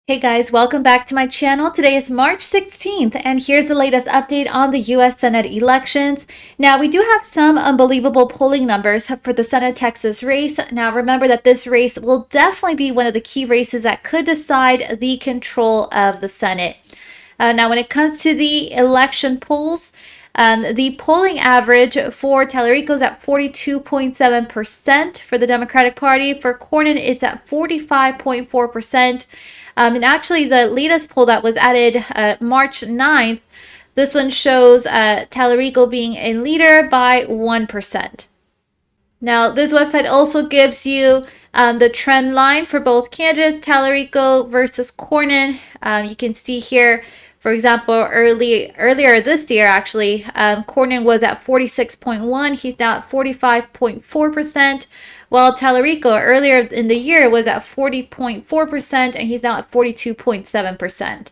Hey guys, welcome back to my channel. Today is March 16th, and here's the latest update on the U.S. Senate elections. Now, we do have some unbelievable polling numbers for the Senate Texas race. Now, remember that this race will definitely be one of the key races that could decide the control of the Senate. Now, when it comes to the election polls, the polling average for Talarico is at 42.7% for the Democratic Party. For Cornyn, it's at 45.4%. And actually, the latest poll that was added March 9th, this one shows Talarico being a leader by 1%. Now, this website also gives you the trend line for both candidates, Talarico versus Cornyn. You can see here, for example, earlier this year, actually, Cornyn was at 46.1. He's now at 45.4%, while Talarico earlier in the year was at 40.4%, and he's now at 42.7%.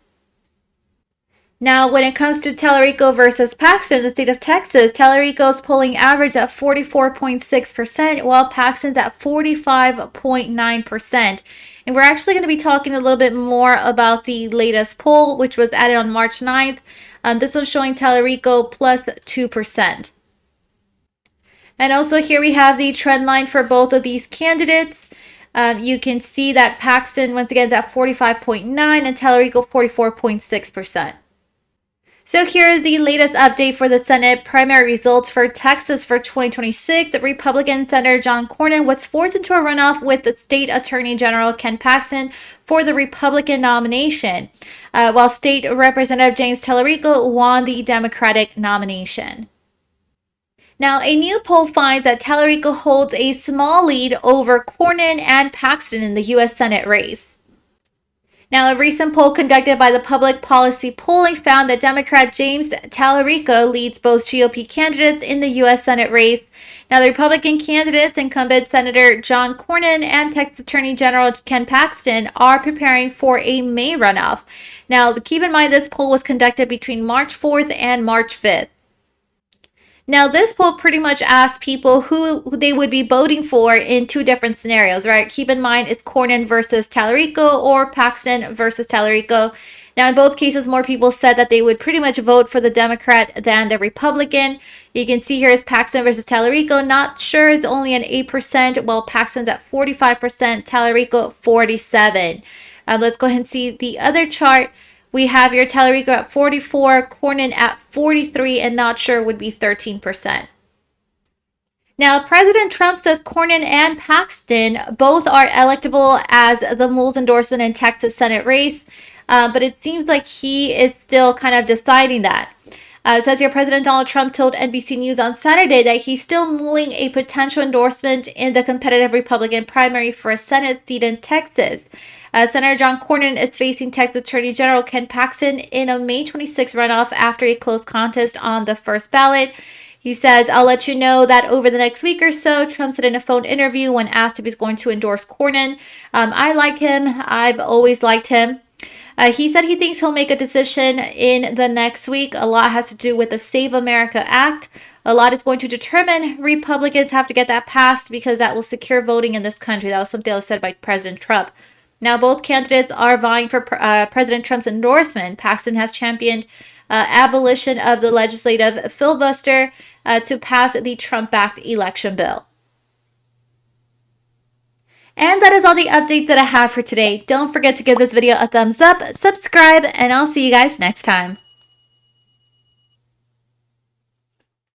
Now, when it comes to Talarico versus Paxton in the state of Texas, Talarico's polling average at 44.6%, while Paxton's at 45.9%. And we're actually going to be talking a little bit more about the latest poll, which was added on March 9th. This one's showing Talarico plus 2%. And also here we have the trend line for both of these candidates. You can see that Paxton, once again, is at 45.9% and Talarico 44.6%. So here is the latest update for the Senate primary results for Texas for 2026. Republican Senator John Cornyn was forced into a runoff with the State Attorney General Ken Paxton for the Republican nomination, while State Representative James Talarico won the Democratic nomination. Now, a new poll finds that Talarico holds a small lead over Cornyn and Paxton in the U.S. Senate race. Now, a recent poll conducted by the Public Policy Polling found that Democrat James Talarico leads both GOP candidates in the U.S. Senate race. Now, the Republican candidates, incumbent Senator John Cornyn and Texas Attorney General Ken Paxton, are preparing for a May runoff. Now, keep in mind this poll was conducted between March 4th and March 5th. Now, this poll pretty much asked people who they would be voting for in two different scenarios, right? Keep in mind it's Cornyn versus Talarico or Paxton versus Talarico. Now, in both cases, more people said that they would pretty much vote for the Democrat than the Republican. You can see here is Paxton versus Talarico. Not sure, it's only an 8%, while Paxton's at 45%, Talarico 47%. Let's go ahead and see the other chart. We have your Talarico at 44, Cornyn at 43, and not sure would be 13%. Now, President Trump says Cornyn and Paxton both are electable as the Mull's endorsement in Texas Senate race, but it seems like he is still kind of deciding that. It says here President Donald Trump told NBC News on Saturday that he's still mulling a potential endorsement in the competitive Republican primary for a Senate seat in Texas. Senator John Cornyn is facing Texas Attorney General Ken Paxton in a May 26 runoff after a close contest on the first ballot. He says, "I'll let you know that over the next week or so," Trump said in a phone interview when asked if he's going to endorse Cornyn. "I like him. I've always liked him." He said he thinks he'll make a decision in the next week. A lot has to do with the Save America Act. A lot is going to determine. Republicans have to get that passed because that will secure voting in this country. That was something that was said by President Trump. Now, both candidates are vying for President Trump's endorsement. Paxton has championed abolition of the legislative filibuster to pass the Trump-backed election bill. And that is all the updates that I have for today. Don't forget to give this video a thumbs up, subscribe, and I'll see you guys next time.